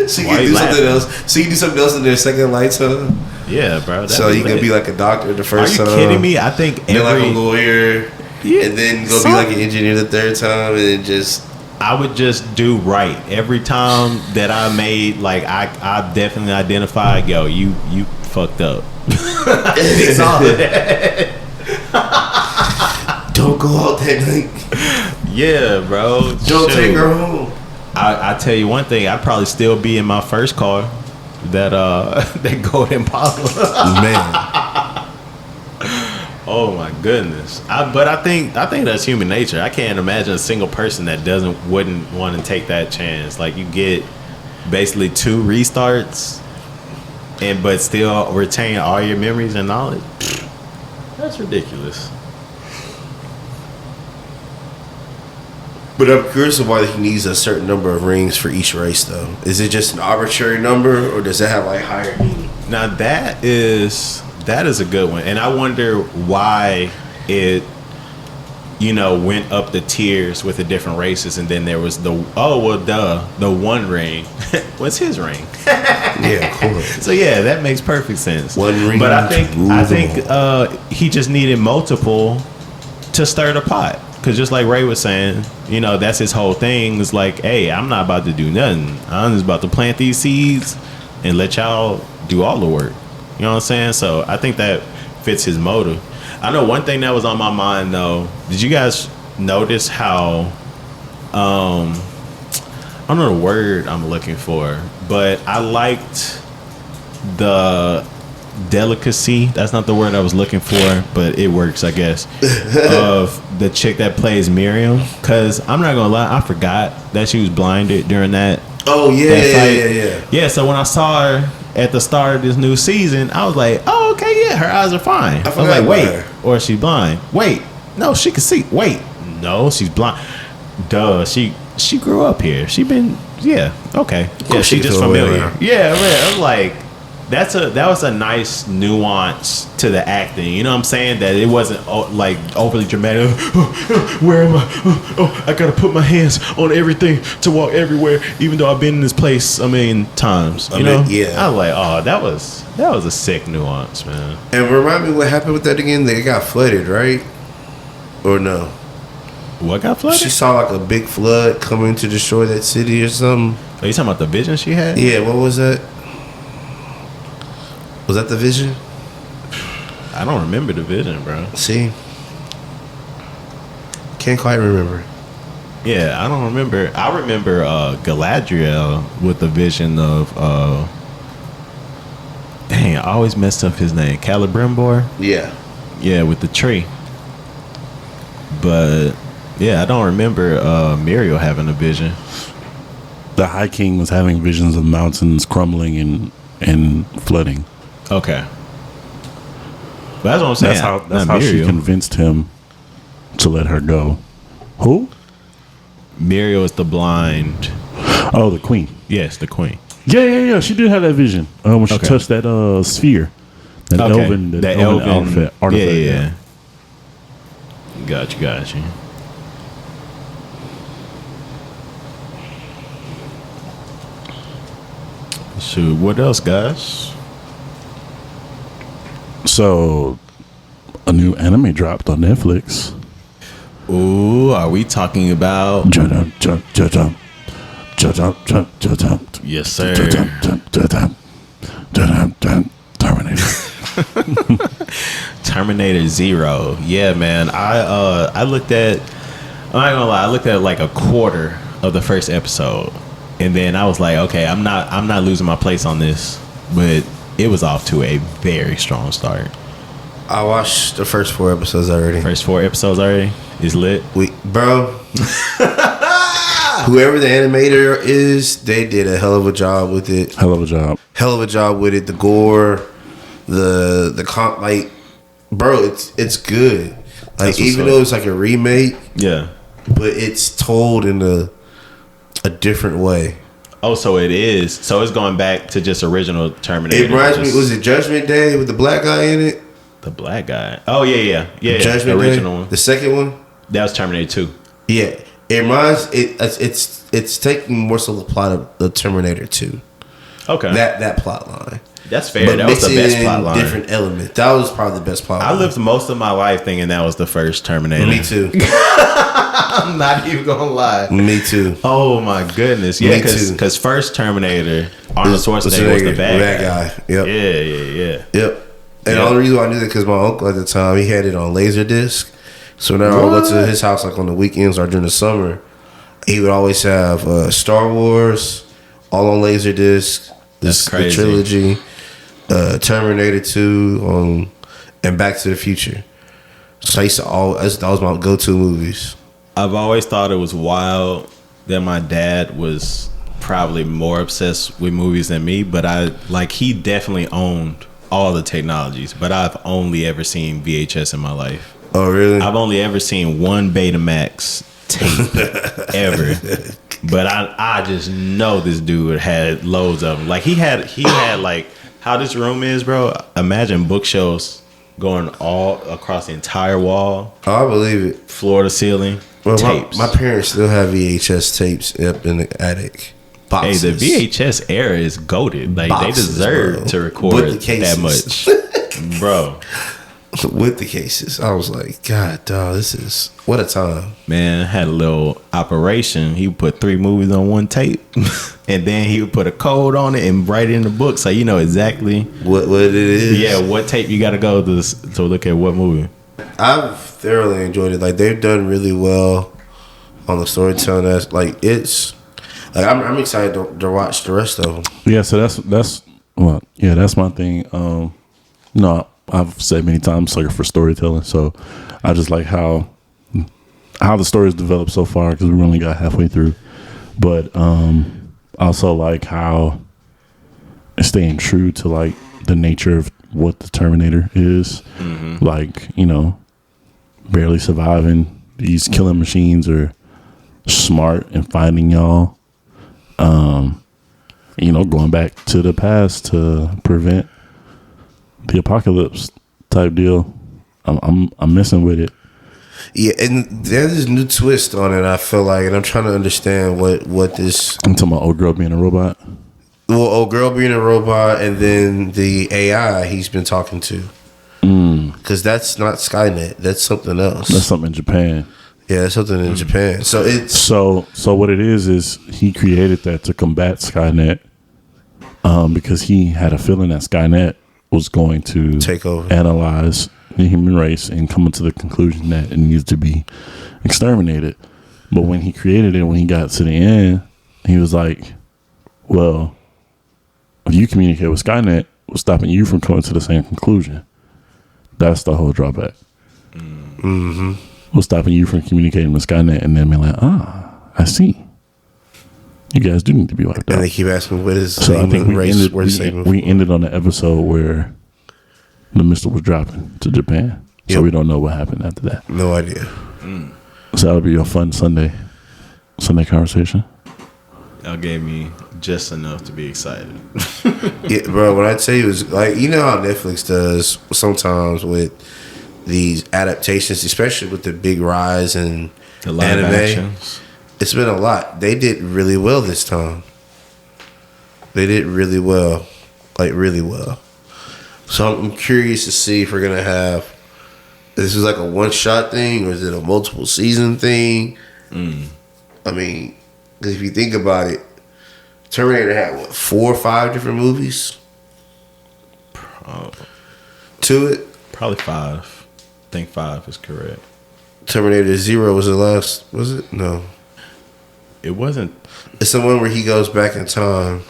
So you can do something else. So you do something else in their second lifetime. Yeah, bro. So you can be like a doctor the first time. Are you kidding me? I think then like a lawyer, and then go be like an engineer the third time, and then just. I would just do right every time that I made. Like I definitely identified. Yo, you fucked up. It's all that. Don't go out that night. Yeah, bro. Don't take her home. I tell you one thing. I'd probably still be in my first car, that Golden Impala. Man. Oh my goodness. But I think that's human nature. I can't imagine a single person that wouldn't want to take that chance. Like you get basically 2 restarts, but still retain all your memories and knowledge. That's ridiculous. But I'm curious of why he needs a certain number of rings for each race, though. Is it just an arbitrary number, or does that have like higher meaning? Now that is a good one, and I wonder why it, went up the tiers with the different races, and then there was the one ring. What's his ring? Yeah, of course. So yeah, that makes perfect sense. One ring, but I think he just needed multiple to stir the pot. Because just like Ray was saying, that's his whole thing. It's like, hey, I'm not about to do nothing. I'm just about to plant these seeds and let y'all do all the work. You know what I'm saying? So I think that fits his motive. I know one thing that was on my mind, though. Did you guys notice how, I don't know the word I'm looking for, but I liked the delicacy, that's not the word I was looking for, but it works, I guess, of the chick that plays Miriam. Because I'm not gonna lie, I forgot that she was blinded during that. Oh yeah. So when I saw her at the start of this new season, I was like, oh okay, yeah, her eyes are fine. I was like, wait, or is she blind? Wait, no, she can see. Wait, no, she's blind. Duh, she grew up here. She been, yeah, okay, yeah, she just familiar. Yeah, man, I was like, that was a nice nuance to the acting. You know what I'm saying? That it wasn't like overly dramatic. Where am I? I gotta put my hands on everything to walk everywhere, even though I've been in this place times. You know? Yeah. I was like, oh, that was a sick nuance, man. And remind me what happened with that again. They got flooded, right? Or no? What got flooded? She saw like a big flood coming to destroy that city or something. Are you talking about the vision she had? Yeah. What was that? Was that the vision? I don't remember the vision, bro. See? Can't quite remember. Yeah, I don't remember. I remember Galadriel with the vision of dang, I always messed up his name. Celebrimbor? Yeah. Yeah, with the tree. But yeah, I don't remember Muriel having a vision. The High King was having visions of mountains crumbling and flooding. Okay. But that's what I'm saying. That's how she convinced him to let her go. Who? Muriel is the blind. Oh, the queen. Yes, the queen. Yeah. She did have that vision when she touched that sphere. That elven outfit. Artifact, yeah. Got you. Shoot, what else, guys? So, a new anime dropped on Netflix. Ooh, are we talking about? Yes, sir. Terminator Zero. Yeah, man. I looked at. I'm not gonna lie. I looked at like a quarter of the first episode, and then I was like, okay, I'm not losing my place on this, but it was off to a very strong start. I watched the first 4 episodes already. First 4 episodes already is lit. Bro. Whoever the animator is, they did a hell of a job with it. Hell of a job. Hell of a job with it. The gore, the comp, like, bro, it's good. Like, even though it's like a remake, yeah, but it's told in a different way. Oh, so it is. So it's going back to just original Terminator. It reminds me. Was it Judgment Day with the black guy in it? The black guy. Oh yeah. Judgment the original Day, one. the second one. That was Terminator 2. Yeah, it reminds it's taking more so the plot of the Terminator 2. Okay, that plot line. That's fair. That was the best plot line. Different elements. That was probably the best plot line. I lived most of my life thinking that was the first Terminator. Me too. I'm not even gonna lie. Me too. Oh my goodness. Yeah, because first Terminator, Arnold Schwarzenegger was the bad guy. Yep. Yeah. Yep. And the only reason why I knew that because my uncle at the time, he had it on Laserdisc. So whenever I would go to his house, like on the weekends or during the summer, he would always have Star Wars all on Laserdisc. That's crazy. The trilogy, Terminator 2, and Back to the Future. So I used to that was my go-to movies. I've always thought it was wild that my dad was probably more obsessed with movies than me, but he definitely owned all the technologies, but I've only ever seen VHS in my life. Oh, really? I've only ever seen one Betamax tape ever. But I just know this dude had loads of them. Like he had like how this room is, bro. Imagine bookshelves going all across the entire wall. Oh, I believe it. Floor to ceiling. Well, tapes. My parents still have VHS tapes up in the attic. Boxes. Hey, the VHS era is goated. Like Boxes, they deserve bro. to record that much, bro. With the cases, I was like, God, dog, this is what a time. Man, I had a little operation. He would put 3 movies on one tape, and then he would put a code on it and write it in the book, so you know exactly what it is. Yeah, what tape you got to go to look at what movie. I've thoroughly enjoyed it. Like they've done really well on the storytelling. That's like it's like I'm excited to watch the rest of them. Yeah, so that's my thing. No, I've said many times, like for storytelling. So I just like how the story's developed so far because we only got halfway through. But also like how it's staying true to like the nature of what the Terminator is. Mm-hmm. Like, you know, barely surviving. These killing machines are smart and finding y'all. You know, going back to the past to prevent the apocalypse type deal. I'm messing with it. Yeah, and there's this new twist on it, I feel like, and I'm trying to understand what this. I'm talking about old girl being a robot. Well, old girl being a robot, and then the AI he's been talking to. Because that's not Skynet. That's something else. That's something in Japan. Yeah, that's something in Japan. So it's so what it is he created that to combat Skynet, because he had a feeling that Skynet was going to take over, analyze the human race, and come to the conclusion that it needs to be exterminated. But when he created it, when he got to the end, he was like, well, if you communicate with Skynet, what's stopping you from coming to the same conclusion? That's the whole drawback. Mm-hmm. What's stopping you from communicating with Skynet and then being like, I see. You guys do need to be wiped out. And they keep asking, what is so I think we ended on the episode where the missile was dropping to Japan. So we don't know what happened after that. No idea. So that'll be a fun Sunday conversation. Y'all gave me just enough to be excited. Yeah, bro, when I tell you, it's like, you know how Netflix does sometimes with these adaptations, especially with the big rise in the live anime. actions. It's been a lot. They did really well this time. They did really well. Like, really well. So I'm curious to see if we're going to have... This is like a one-shot thing, or is it a multiple season thing? I mean, because if you think about it, Terminator had, 4 or 5 different movies? To it? Probably 5. I think 5 is correct. Terminator Zero was the last, was it? No. It wasn't. It's the one where he goes back in time.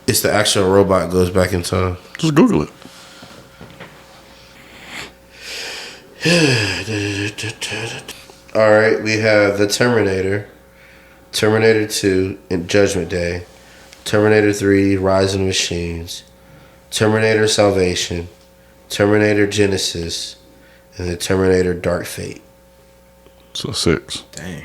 It's the actual robot goes back in time. Just Google it. All right, we have the Terminator, Terminator 2 and Judgment Day, Terminator 3 Rise of the Machines, Terminator Salvation, Terminator Genesis, and the Terminator Dark Fate. So 6. Dang.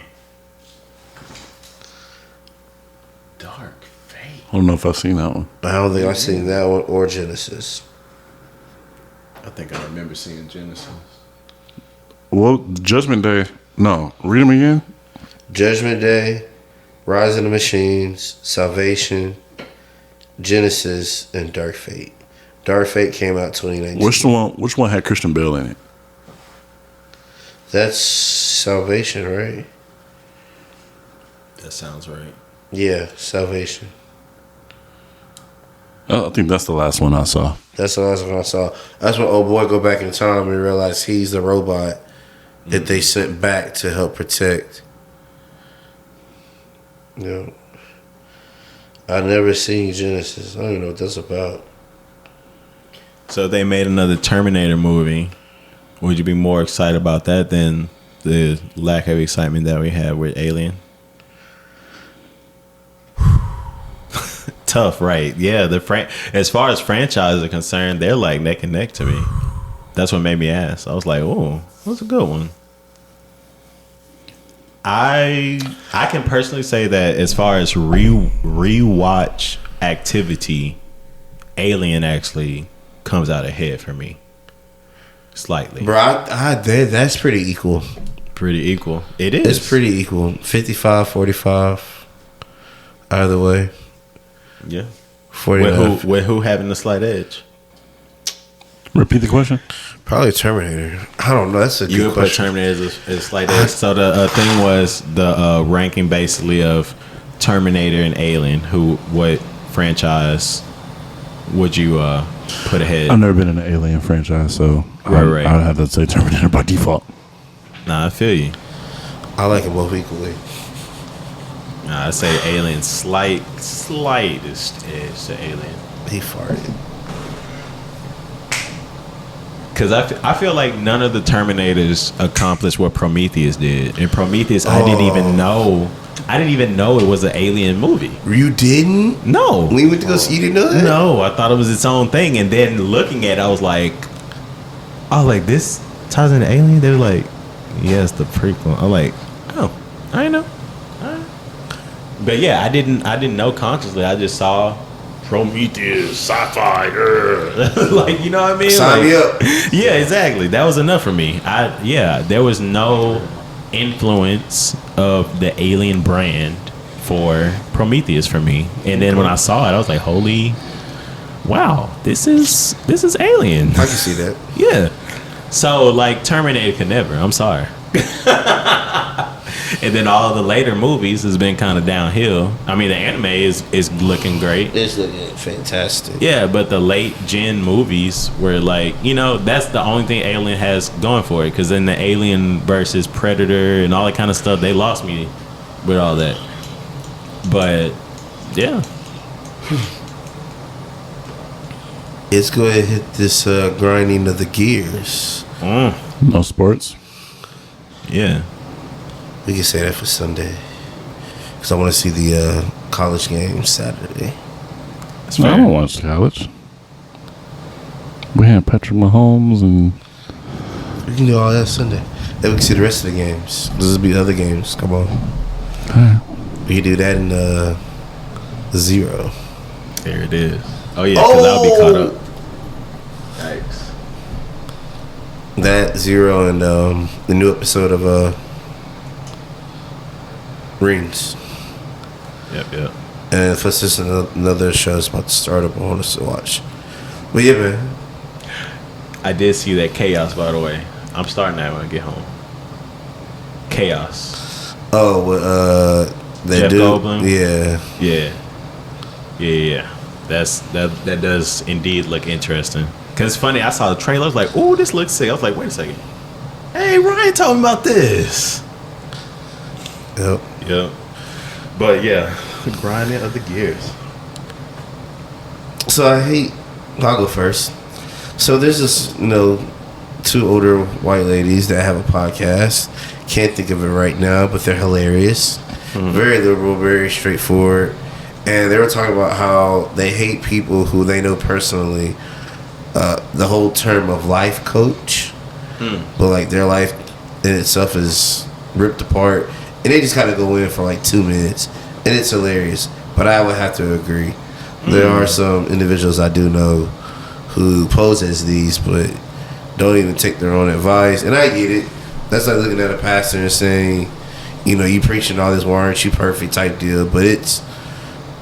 Dark Fate. I don't know if I've seen that one. I don't think I've seen that one or Genesis. I think I remember seeing Genesis. Well, Judgment Day. No, read them again. Judgment Day, Rise of the Machines, Salvation, Genesis, and Dark Fate. Dark Fate came out 2019. Which one had Christian Bale in it? That's Salvation, right? That sounds right. Yeah, Salvation. I think that's the last one I saw. That's the last one I saw. That's when old boy go back in time and realize he's the robot that they sent back to help protect. You know, I never seen Genesis. I don't even know what that's about. So if they made another Terminator movie, would you be more excited about that than the lack of excitement that we had with Alien? Tough, right? Yeah, as far as franchises are concerned, they're like neck and neck to me. That's what made me ask. I was like, "Oh, that's a good one." I can personally say that as far as rewatch activity, Alien actually comes out ahead for me, slightly. Bro, that's pretty equal. Pretty equal. It is. It's pretty equal. 55-45. Either way. Yeah. 49. With who having the slight edge? Repeat the question. Probably Terminator. I don't know. That's a You good would put question. Terminator as a slight edge. So the thing was the ranking basically of Terminator and Alien. What franchise would you put ahead? I've never been in an Alien franchise, so Right. I'd have to say Terminator by default. Nah, I feel you. I like them both equally. Nah, I say Alien slightest edge to Alien. He farted. Because I feel like none of the Terminators accomplished what Prometheus did. And Prometheus, I didn't even know it was an alien movie. You didn't? No. When you went to go see, you didn't know that? No, I thought it was its own thing. And then looking at it, I was like, this ties into Alien? They were like, yes, the prequel. I'm like, oh, I didn't know. All right. But yeah, I didn't know consciously. I just saw Prometheus, sci-fi, like, you know what I mean? Sign me up. Yeah, exactly. That was enough for me. There was no influence of the Alien brand for Prometheus for me. And then when I saw it, I was like, holy, wow, this is Alien. I can see that. Yeah. So like Terminator could never. I'm sorry. And then all the later movies has been kind of downhill. I mean, the anime is looking great. It's looking fantastic. Yeah, but the late gen movies were like, that's the only thing Alien has going for it. Because then the Alien versus Predator and all that kind of stuff, they lost me with all that. But yeah. Let's go ahead and hit this grinding of the gears. No sports. Yeah. We can say that for Sunday. Because I want to see the college game Saturday. That's No, I fair. don't watch college. We had Patrick Mahomes and We can do all that Sunday. Then we can see the rest of the games. This will be the other games. Come on. We can do that in Zero. There it is. Oh, yeah, because I'll be caught up. Yikes. That Zero and the new episode of Rings. Yep. And if it's just another show that's about to start up, I want us to watch. But yeah, man. I did see that Chaos, by the way. I'm starting that when I get home. Chaos. Oh, that Jeff dude. Goldblum? Yeah. Yeah. That does indeed look interesting. Cause it's funny, I saw the trailer. I was like, "Oh, this looks sick." I was like, "Wait a second, hey, Ryan told me about this." Yep. But yeah, grinding of the gears. So I'll go first. So there's this, two older white ladies that have a podcast. Can't think of it right now, but they're hilarious. very liberal, very straightforward. And they were talking about how they hate people who they know personally. The whole term of life coach, but like their life in itself is ripped apart, and they just kind of go in for like 2 minutes, and it's hilarious. But I would have to agree, there are some individuals I do know who pose as these, but don't even take their own advice. And I get it. That's like looking at a pastor and saying, you know, you preaching all this, why aren't you perfect type deal. But it's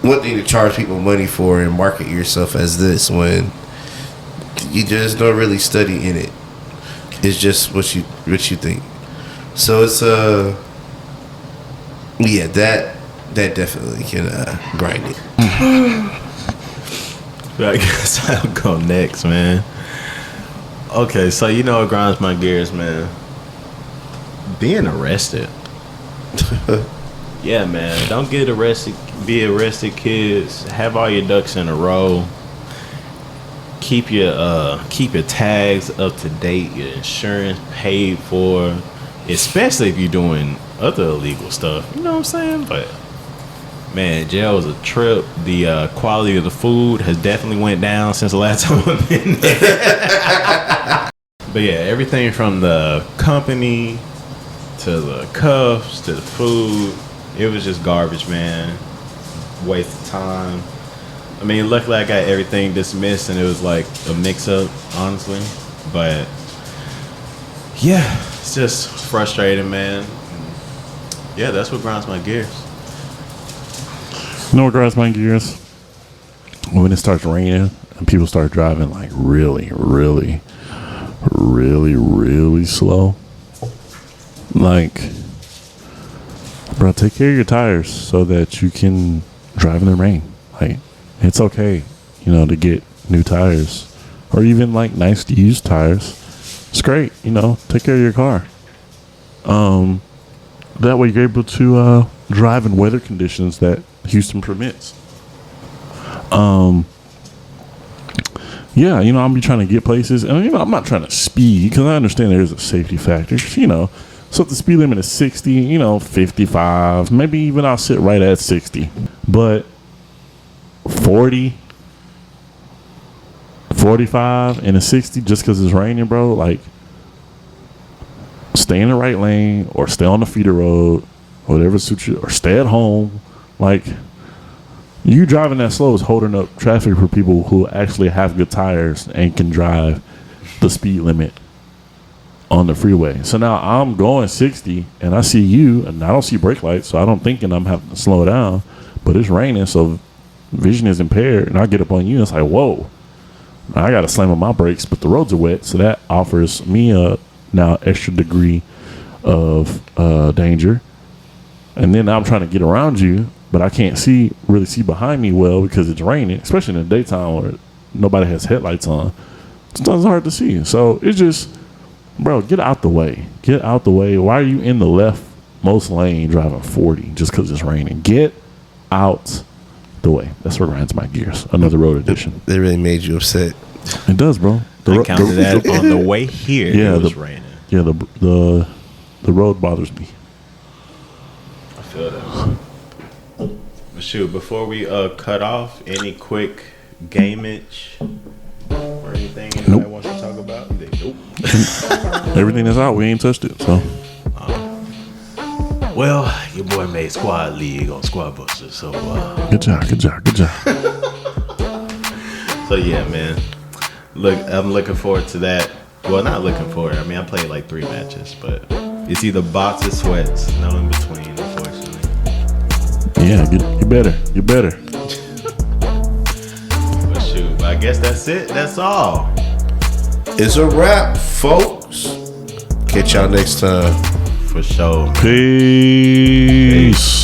one thing to charge people money for and market yourself as this when you just don't really study in it. It's just what you think. So it's yeah, that definitely can grind it. I guess I'll go next, man. Okay, so you know what grinds my gears, man? Being arrested. Yeah, man. Don't get arrested. Be arrested, kids. Have all your ducks in a row. Keep your tags up to date. Your insurance paid for. Especially if you're doing other illegal stuff. You know what I'm saying? But man, jail was a trip. The quality of the food has definitely went down since the last time I've been there. But yeah, everything from the company to the cuffs to the food, it was just garbage, man. Waste of time. I mean, luckily I got everything dismissed and it was like a mix-up, honestly. But yeah, it's just frustrating, man. Yeah, that's what grinds my gears. You know what grinds my gears? When it starts raining and people start driving like really, really, really, really slow. Like, bro, take care of your tires so that you can drive in the rain. Like, it's okay, you know, to get new tires or even like nice used tires. It's great, you know, take care of your car. That way you're able to drive in weather conditions that Houston permits. Yeah, you know, I'll be trying to get places, and you know, I'm not trying to speed because I understand there's a safety factor, you know. So if the speed limit is 60, you know, 55, maybe even I'll sit right at 60. But 40, 45, and a 60 just because it's raining, bro, like, stay in the right lane or stay on the feeder road, whatever suits you, or stay at home. Like, you driving that slow is holding up traffic for people who actually have good tires and can drive the speed limit on the freeway. So now I'm going 60 and I see you and I don't see brake lights, so I don't thinking I'm having to slow down, but it's raining, so vision is impaired, and I get up on you and it's like, whoa, I gotta slam on my brakes, but the roads are wet, so that offers me a now extra degree of danger. And then I'm trying to get around you, but I can't really see behind me well because it's raining, especially in the daytime where nobody has headlights on. It's hard to see. So it's just, bro, get out the way. Get out the way. Why are you in the leftmost lane driving 40 just because it's raining? Get out the way. That's what grinds my gears. Another road edition. They really made you upset. It does, bro. I counted that on the way here. Yeah, it was raining. Yeah, the road bothers me. I feel that. But shoot, before we cut off, any quick gamage or anything anybody wants to talk about? Nope. Everything that's out, we ain't touched it. So. Well, your boy made Squad League on Squad Buster, so Good job. So yeah, man. Look, I'm looking forward to that. Well, not looking forward. I mean, I played like 3 matches, but it's either bots or sweats. No in between, unfortunately. Yeah, get better. Get better. But shoot, I guess that's it. That's all. It's a wrap, folks. Catch y'all next time. For sure. Peace.